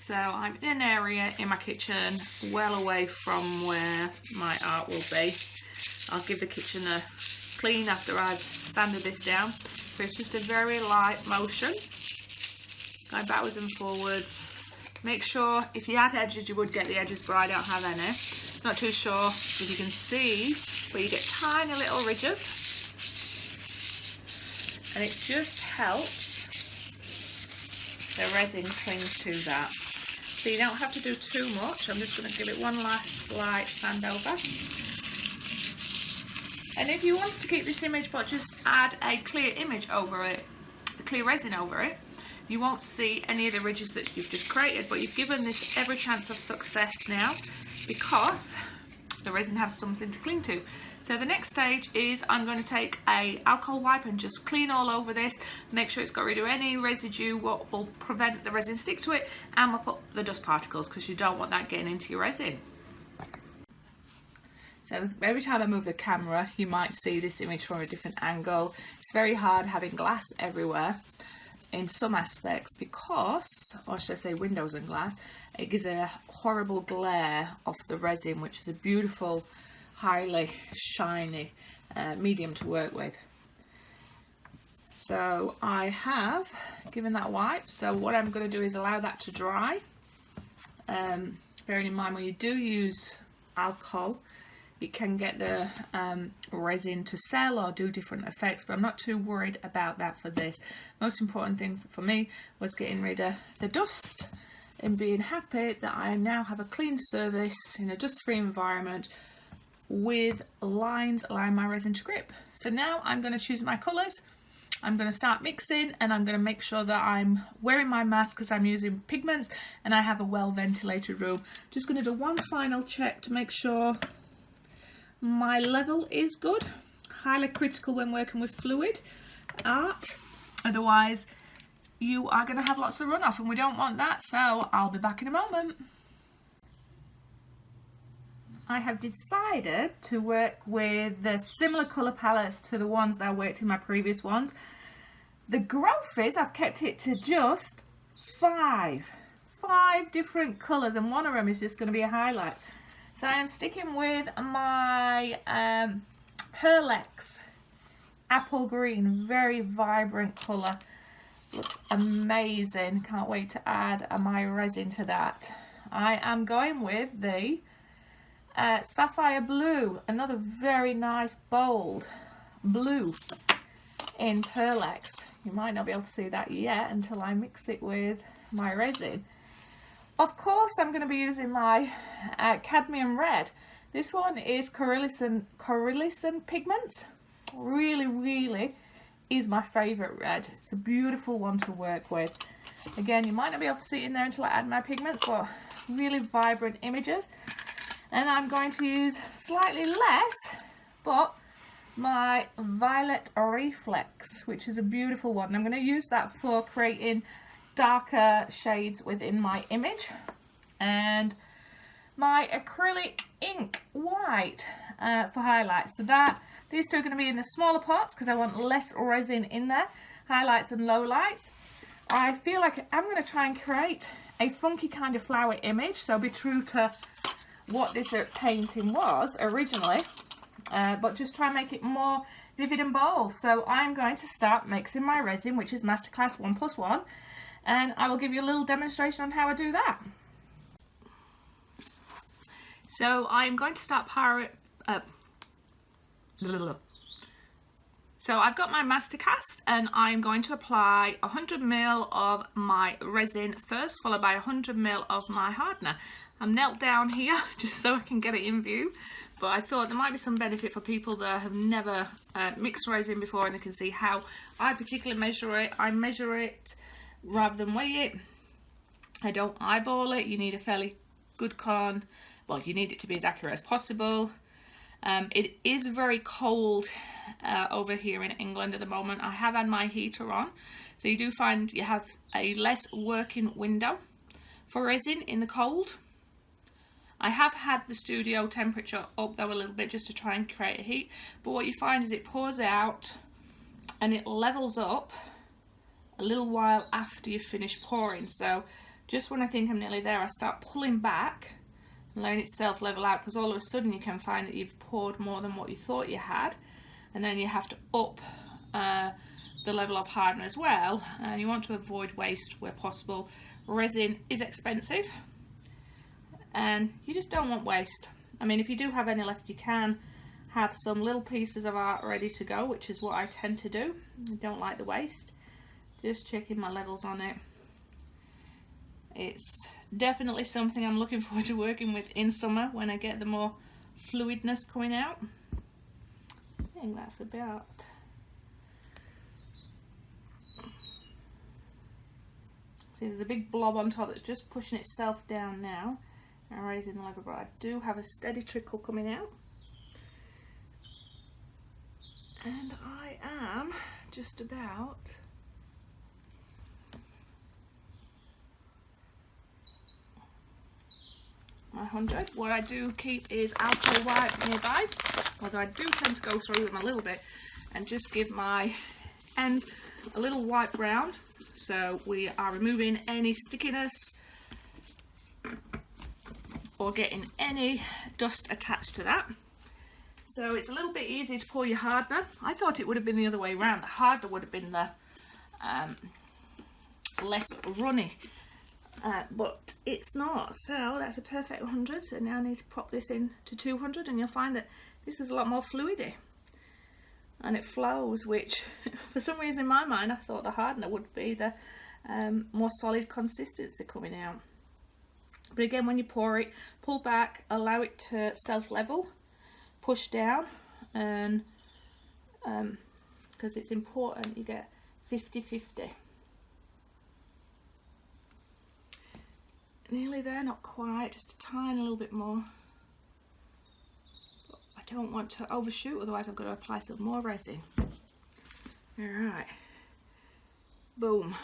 So I'm in an area in my kitchen well away from where my art will be. I'll give the kitchen a clean after I've sanded this down. So it's just a very light motion, going backwards and forwards. Make sure if you had edges you would get the edges, but I don't have any. Not too sure if you can see, but you get tiny little ridges, and it just helps the resin cling to that. So you don't have to do too much. I'm just going to give it one last slight sand over. And if you wanted to keep this image but just add a clear image over it, a clear resin over it, you won't see any of the ridges that you've just created, but you've given this every chance of success now because the resin has something to cling to. So the next stage is I'm going to take a alcohol wipe and just clean all over this, make sure it's got rid of any residue what will prevent the resin stick to it, and we'll put the dust particles because you don't want that getting into your resin. So every time I move the camera you might see this image from a different angle. It's very hard having glass everywhere in some aspects because, or should I say windows and glass, it gives a horrible glare off the resin, which is a beautiful, highly shiny medium to work with. So I have given that wipe, so what I'm going to do is allow that to dry. Bearing in mind when you do use alcohol, it can get the resin to sell or do different effects, but I'm not too worried about that for this. Most important thing for me was getting rid of the dust and being happy that I now have a clean surface in a dust-free environment with lines allowing my resin to grip. So now I'm going to choose my colours. I'm going to start mixing, and I'm going to make sure that I'm wearing my mask because I'm using pigments and I have a well ventilated room. Just going to do one final check to make sure my level is good. Highly critical when working with fluid art, otherwise you are going to have lots of runoff and we don't want that. So I'll be back in a moment. I have decided to work with the similar colour palettes to the ones that I worked in my previous ones. The growth is I've kept it to just five different colours, and one of them is just going to be a highlight. So I am sticking with my Pearlex apple green, very vibrant colour. Looks amazing. Can't wait to add my resin to that. I am going with the sapphire blue, another very nice bold blue in Pearlex. You might not be able to see that yet until I mix it with my resin. Of course I'm going to be using my cadmium red. This one is Corylison pigment. Really is my favourite red. It's a beautiful one to work with. Again, you might not be able to see it in there until I add my pigments, but really vibrant images. And I'm going to use slightly less, but my Violet Reflex, which is a beautiful one. I'm going to use that for creating darker shades within my image, and my acrylic ink white for highlights. So these two are going to be in the smaller pots because I want less resin in there, highlights and lowlights. I feel like I'm going to try and create a funky kind of flower image, so be true to what this painting was originally, but just try and make it more vivid and bold. So I'm going to start mixing my resin, which is Masterclass 1+1, and I will give you a little demonstration on how I do that. So I'm going to start So I've got my master cast, and I'm going to apply 100 ml of my resin first, followed by 100 ml of my hardener. I'm knelt down here just so I can get it in view, but I thought there might be some benefit for people that have never mixed resin before, and they can see how I particularly measure it. I measure it rather than weigh it. I don't eyeball it. You need a fairly good con. Well, you need it to be as accurate as possible. It is very cold over here in England at the moment. I have had my heater on, so you do find you have a less working window for resin in the cold. I have had the studio temperature up though a little bit just to try and create a heat, but what you find is it pours out and it levels up a little while after you finish pouring. So just when I think I'm nearly there, I start pulling back and letting itself level out, because all of a sudden you can find that you've poured more than what you thought you had, and then you have to up the level of hardener as well, and you want to avoid waste where possible. Resin is expensive and you just don't want waste. I mean, if you do have any left, you can have some little pieces of art ready to go, which is what I tend to do. I don't like the waste. Just checking my levels on it. It's definitely something I'm looking forward to working with in summer when I get the more fluidness coming out. I think that's about... See, there's a big blob on top that's just pushing itself down now and raising the level, but I do have a steady trickle coming out. And I am just about my 100. What I do keep is alcohol wipe nearby, although I do tend to go through them a little bit and just give my end a little wipe round, so we are removing any stickiness or getting any dust attached to that. So it's a little bit easier to pour your hardener. I thought it would have been the other way around. The hardener would have been the less runny, but it's not. So that's a perfect 100. So now I need to pop this in to 200, and you'll find that this is a lot more fluidy and it flows, which for some reason in my mind I thought the hardener would be the more solid consistency coming out. But again, when you pour it, pull back, allow it to self-level, push down, and because it's important you get 50-50. Nearly there, not quite, just a tiny little bit more. But I don't want to overshoot, otherwise I've got to apply some more resin. Alright, boom,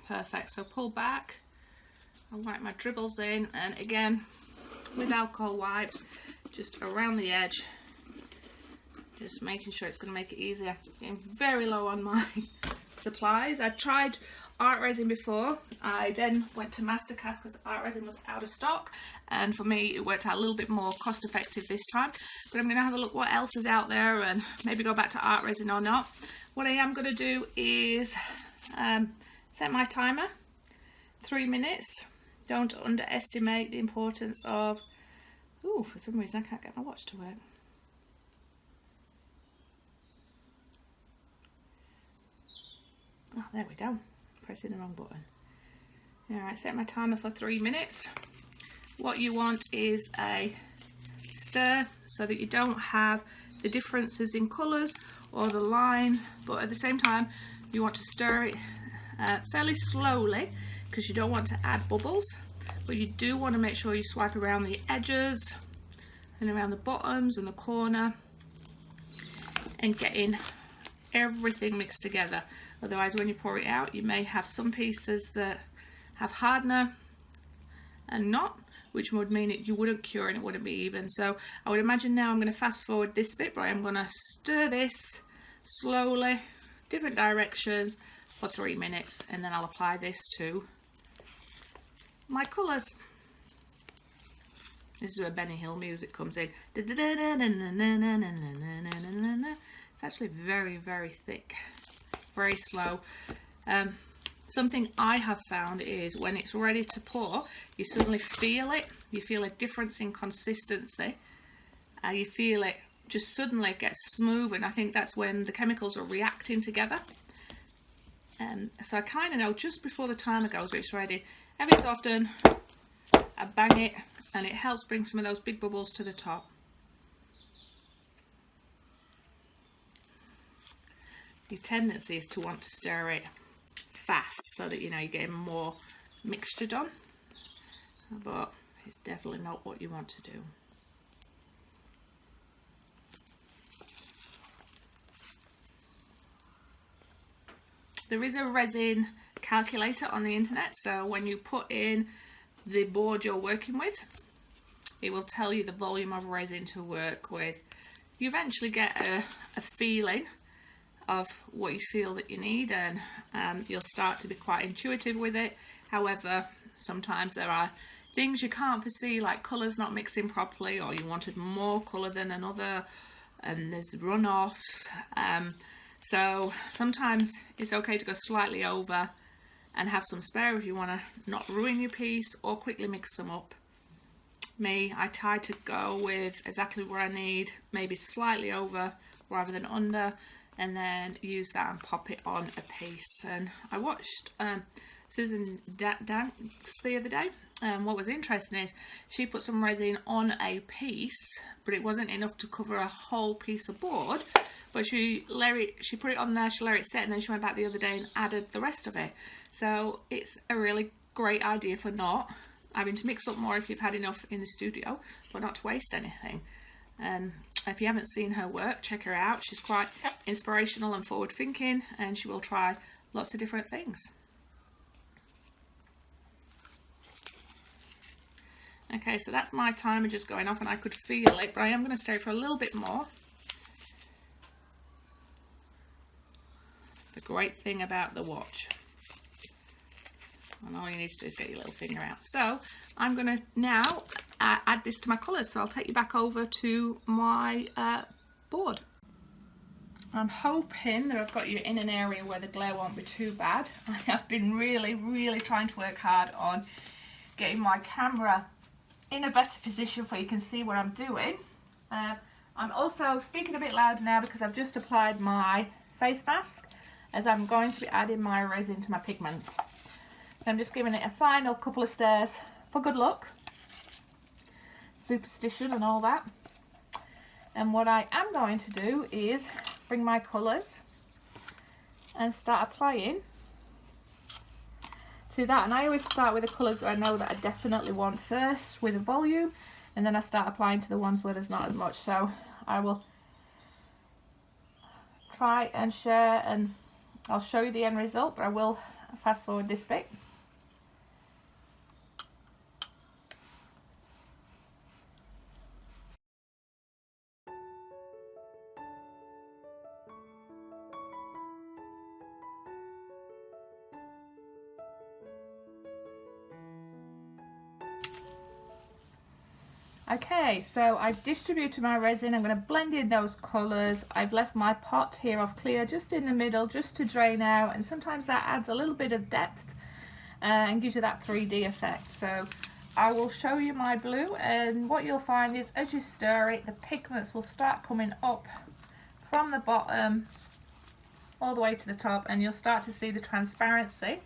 perfect. So pull back, I'll wipe my dribbles in, and again with alcohol wipes just around the edge, just making sure it's going to make it easier. Getting very low on my supplies. I tried art resin before. I then went to Mastercast because art resin was out of stock, and for me it worked out a little bit more cost effective this time. But I'm going to have a look what else is out there and maybe go back to art resin or not. What I am going to do is set my timer, 3 minutes. Don't underestimate the importance of... Ooh, for some reason I can't get my watch to work. Oh, there we go. Pressing the wrong button. Alright, set my timer for 3 minutes. What you want is a stir so that you don't have the differences in colours or the line, but at the same time you want to stir it fairly slowly because you don't want to add bubbles, but you do want to make sure you swipe around the edges and around the bottoms and the corner and getting everything mixed together. Otherwise, when you pour it out, you may have some pieces that have hardener and not, which would mean that you wouldn't cure and it wouldn't be even. So I would imagine now I'm going to fast forward this bit, but I'm going to stir this slowly, different directions for 3 minutes, and then I'll apply this to my colours. This is where Benny Hill music comes in. It's actually very, very thick, very slow. Something I have found is when it's ready to pour, you suddenly feel it. You feel a difference in consistency. You feel it just suddenly get smooth, and I think that's when the chemicals are reacting together. So I kind of know just before the timer goes it's ready. Every so often I bang it, and it helps bring some of those big bubbles to the top. Your tendency is to want to stir it fast so that you know you're getting more mixture done, but it's definitely not what you want to do. There is a resin calculator on the internet, so when you put in the board you're working with, it will tell you the volume of resin to work with. You eventually get a feeling of what you feel that you need, and you'll start to be quite intuitive with it, However, sometimes there are things you can't foresee, like colours not mixing properly, or you wanted more colour than another, and there's runoffs. So sometimes it's okay to go slightly over and have some spare if you want to not ruin your piece or quickly mix them up. I try to go with exactly what I need, maybe slightly over rather than under, and then use that and pop it on a piece. And I watched Susan dance the other day, and what was interesting is she put some resin on a piece, but it wasn't enough to cover a whole piece of board. But she put it on there, she let it set, and then she went back the other day and added the rest of it. So it's a really great idea for not having to mix up more if you've had enough in the studio, but not to waste anything. And if you haven't seen her work, check her out. She's quite inspirational and forward thinking, and she will try lots of different things. Okay, so that's my timer just going off, and I could feel it, but I am going to stay for a little bit more. The great thing about the watch, and all you need to do is get your little finger out. So I'm going to now add this to my colours, so I'll take you back over to my board. I'm hoping that I've got you in an area where the glare won't be too bad. I have been really trying to work hard on getting my camera in a better position so you can see what I'm doing. I'm also speaking a bit loud now because I've just applied my face mask, as I'm going to be adding my resin to my pigments. So I'm just giving it a final couple of stares for good luck, superstition and all that. And what I am going to do is bring my colours and start applying to that. And I always start with the colours that I know that I definitely want first with a volume, and then I start applying to the ones where there's not as much. So I will try and share, and I'll show you the end result, but I will fast forward this bit. Okay, so I've distributed my resin. I'm going to blend in those colours. I've left my pot here of clear just in the middle, just to drain out, and sometimes that adds a little bit of depth and gives you that 3D effect. So I will show you my blue, and what you'll find is as you stir it, the pigments will start coming up from the bottom all the way to the top, and you'll start to see the transparency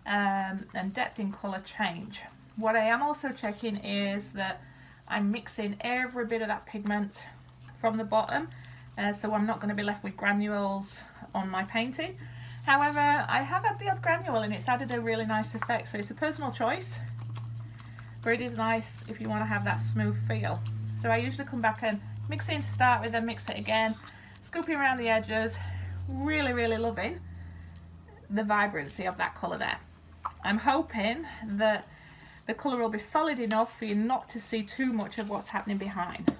and depth in colour change. What I am also checking is that I'm mixing every bit of that pigment from the bottom, so I'm not going to be left with granules on my painting. However, I have had the odd granule and it's added a really nice effect, so it's a personal choice, but it is nice if you want to have that smooth feel. So I usually come back and mix it in to start with, then mix it again, scooping around the edges, really loving the vibrancy of that colour there. I'm hoping that the colour will be solid enough for you not to see too much of what's happening behind.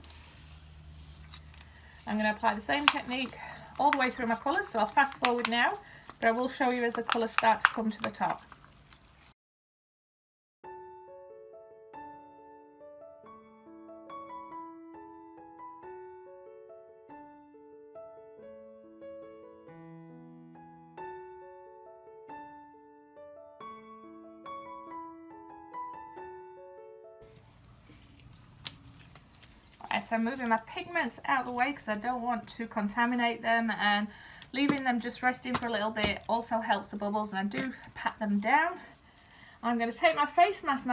I'm going to apply the same technique all the way through my colours, so I'll fast forward now, but I will show you as the colours start to come to the top. So I'm moving my pigments out of the way because I don't want to contaminate them, and leaving them just resting for a little bit also helps the bubbles, and I do pat them down. I'm going to take my face mask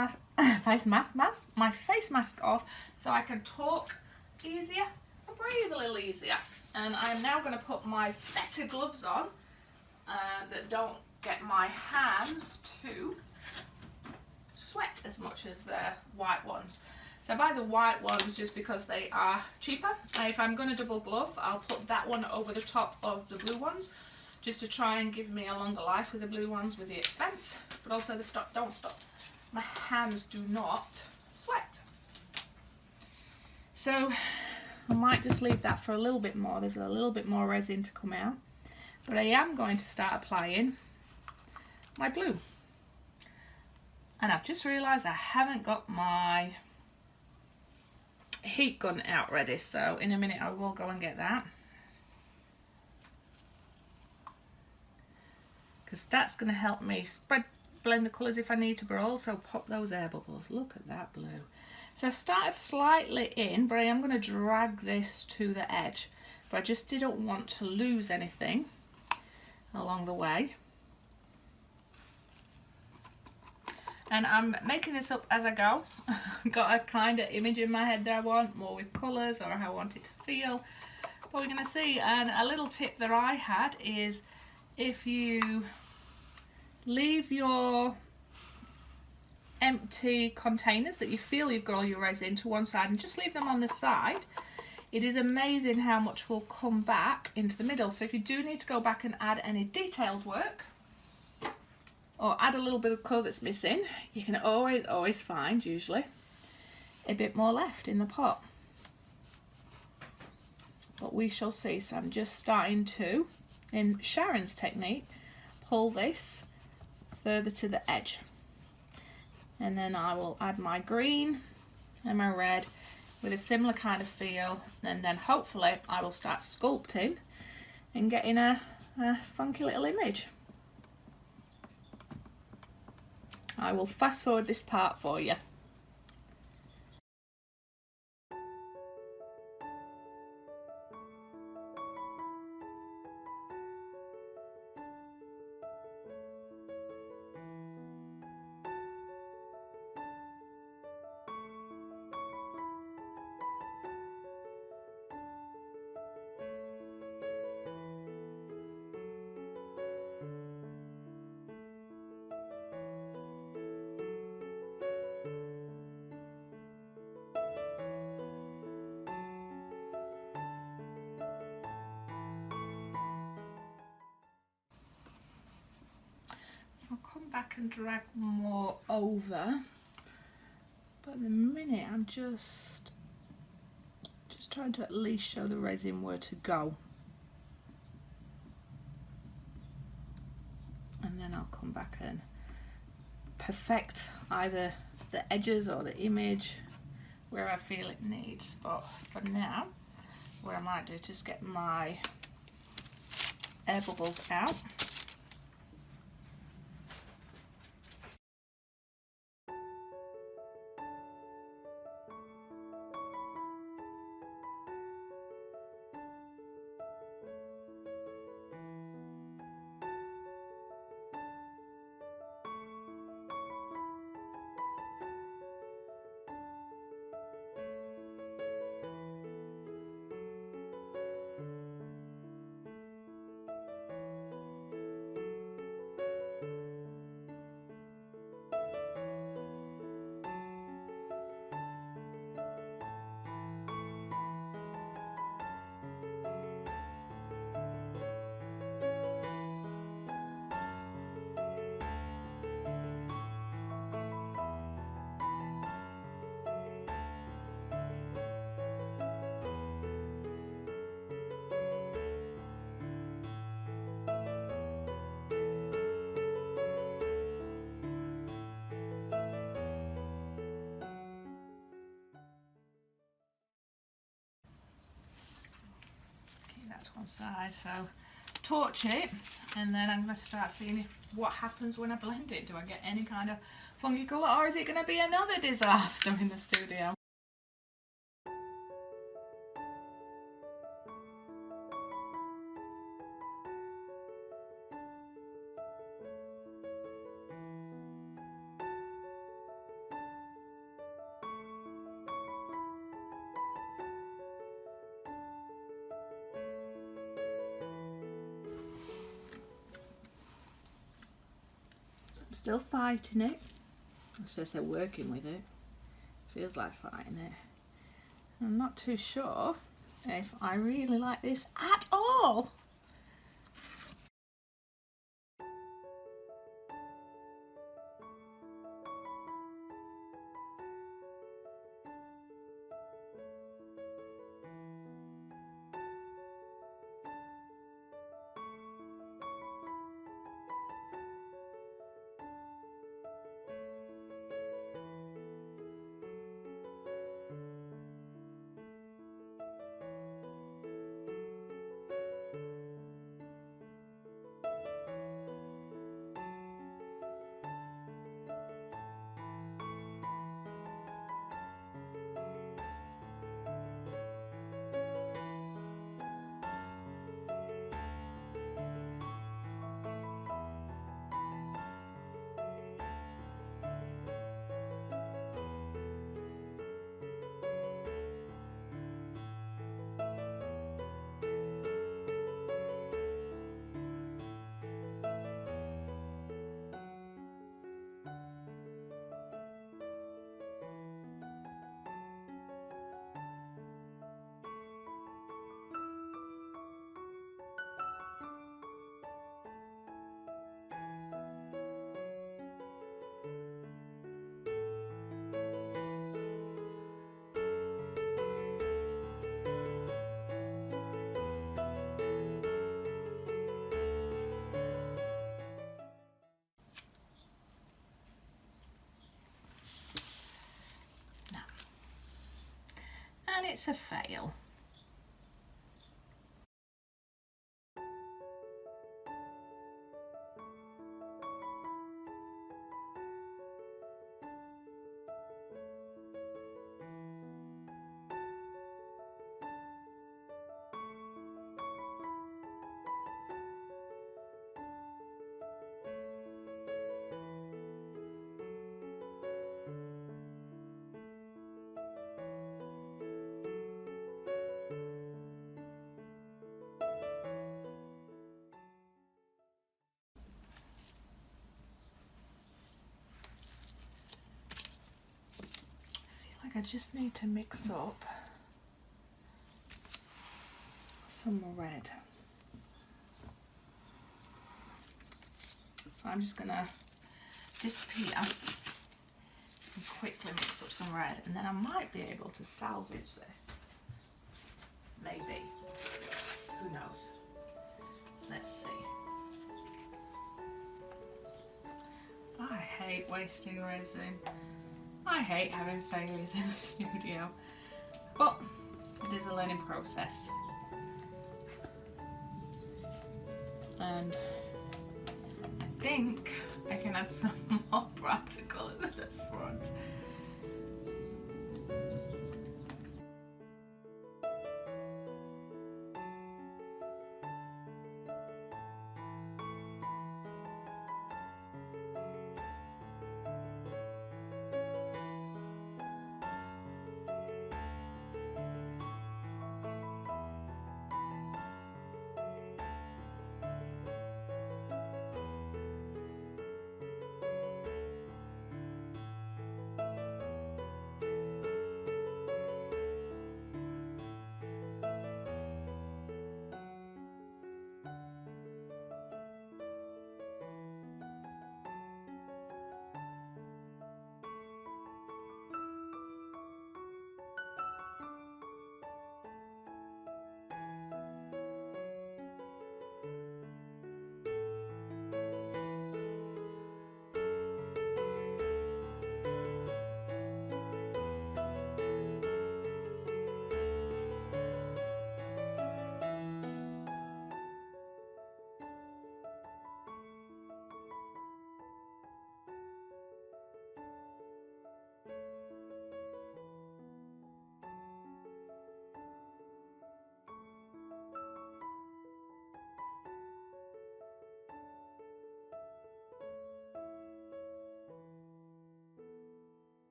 off so I can talk easier and breathe a little easier. And I'm now going to put my better gloves on that don't get my hands to sweat as much as the white ones. So I buy the white ones just because they are cheaper. If I'm going to double glove, I'll put that one over the top of the blue ones, just to try and give me a longer life with the blue ones with the expense. But also the don't stop. My hands do not sweat. So I might just leave that for a little bit more. There's a little bit more resin to come out. But I am going to start applying my blue. And I've just realised I haven't got my heat gun out ready, so in a minute I will go and get that, because that's going to help me blend the colours if I need to, but also pop those air bubbles. Look at that blue. So I've started slightly in, but I am going to drag this to the edge, but I just didn't want to lose anything along the way. And I'm making this up as I go. Got a kind of image in my head that I want, more with colours or how I want it to feel. But we're going to see. And a little tip that I had is, if you leave your empty containers that you feel you've got all your resin to one side and just leave them on the side, it is amazing how much will come back into the middle. So if you do need to go back and add any detailed work, or add a little bit of colour that's missing, you can always find, usually, a bit more left in the pot. But we shall see. So I'm just starting to, in Sharon's technique, pull this further to the edge. And then I will add my green and my red with a similar kind of feel, and then hopefully I will start sculpting and getting a funky little image. I will fast forward this part for you. So I'll come back and drag more over, but at the minute I'm just trying to at least show the resin where to go, and then I'll come back and perfect either the edges or the image where I feel it needs. But for now, what I might do is just get my air bubbles out. To one side, so torch it, and then I'm going to start seeing what happens when I blend it. Do I get any kind of funky colour, or is it going to be another disaster in the studio? I'm still fighting it. I should say working with it. Feels like fighting it. I'm not too sure if I really like this at all. it's a fail. I just need to mix up some red. So I'm just gonna disappear and quickly mix up some red, and then I might be able to salvage this. Maybe. Who knows? Let's see. I hate wasting resin. I hate having failures in the studio, but it is a learning process. And I think I can add some more brighter colours at the front.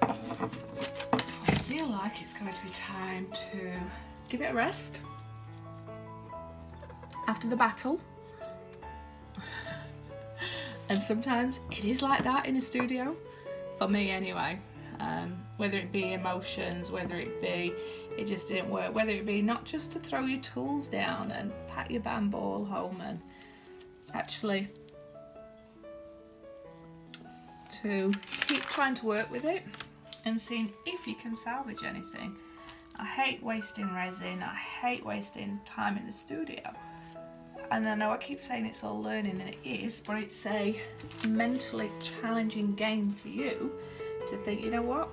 I feel like it's going to be time to give it a rest after the battle. And sometimes it is like that in a studio, for me anyway. Whether it be emotions, whether it be it just didn't work, whether it be not just to throw your tools down and pack your band ball home, and actually to keep trying to work with it and seeing if you can salvage anything. I hate wasting resin, I hate wasting time in the studio. And I know I keep saying it's all learning, and it is, but it's a mentally challenging game for you to think, you know what?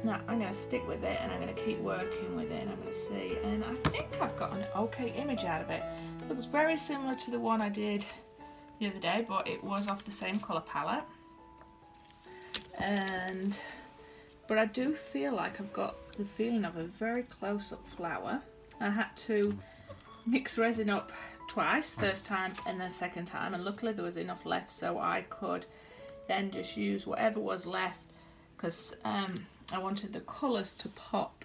No, I'm going to stick with it and I'm going to keep working with it and I'm going to see. And I think I've got an okay image out of it. It looks very similar to the one I did the other day, but it was off the same colour palette. But I do feel like I've got the feeling of a very close-up flower. I had to mix resin up twice, first time and then second time, and luckily there was enough left so I could then just use whatever was left, because I wanted the colours to pop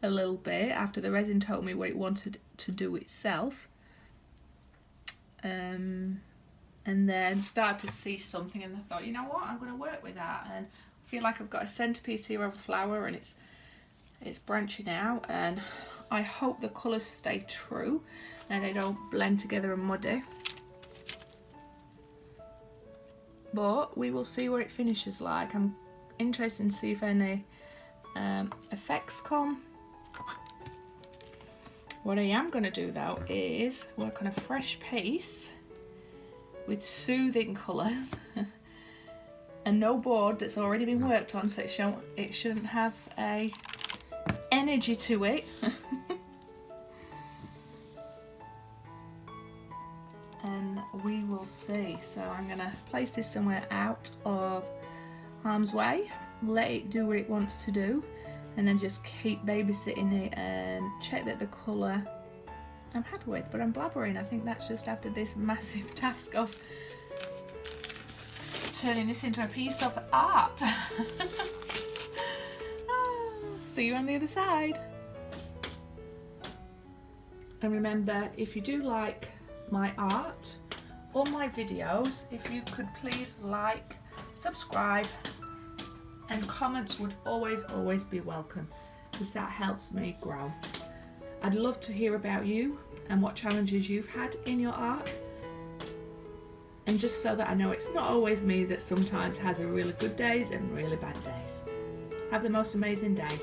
a little bit after the resin told me what it wanted to do itself, and then start to see something, and I thought, you know what, I'm going to work with that. And I feel like I've got a centrepiece here of a flower, and it's branching out, and I hope the colours stay true and they don't blend together and muddy. But we will see what it finishes like. I'm interested to see if any effects come. What I am going to do though is work on a fresh piece with soothing colours and no board that's already been worked on, so it shouldn't have a energy to it. And we will see. So I'm going to place this somewhere out of harm's way, let it do what it wants to do, and then just keep babysitting it and check that the colour I'm happy with. But I'm blabbering. I think that's just after this massive task of turning this into a piece of art. See you on the other side. And remember, if you do like my art or my videos, if you could please like, subscribe, and comments would always be welcome, because that helps me grow. I'd love to hear about you and what challenges you've had in your art, and just so that I know it's not always me that sometimes has a really good days and really bad days. Have the most amazing day.